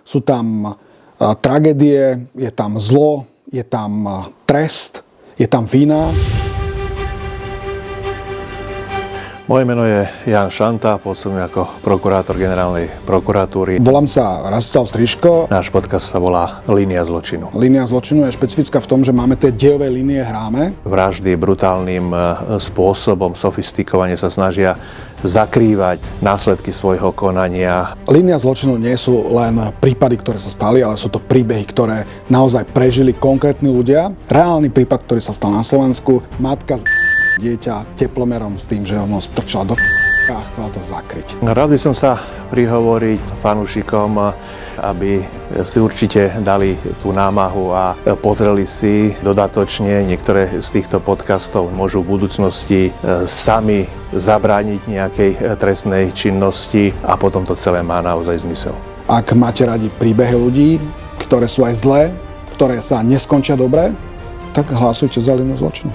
sú tam tragédie, je tam zlo, je tam trest, je tam vina. Moje meno je Jan Šanta, pôsobím ako prokurátor generálnej prokuratúry. Volám sa Rastislav Striško. Náš podcast sa volá Línia zločinu. Línia zločinu je špecifická v tom, že máme tie dejové línie hráme. Vraždy brutálnym spôsobom, sofistikovane sa snažia zakrývať následky svojho konania. Línia zločinu nie sú len prípady, ktoré sa stali, ale sú to príbehy, ktoré naozaj prežili konkrétni ľudia. Reálny prípad, ktorý sa stal na Slovensku. Matka dieťa teplomerom s tým, že ho strčila do a chcela to zakryť. Rád by som sa prihovoriť fanúšikom, aby si určite dali tú námahu a pozreli si dodatočne. Niektoré z týchto podcastov môžu v budúcnosti sami zabrániť nejakej trestnej činnosti a potom to celé má naozaj zmysel. Ak máte radi príbehy ľudí, ktoré sú aj zlé, ktoré sa neskončia dobre, tak hlasujte za Líniu zločinu.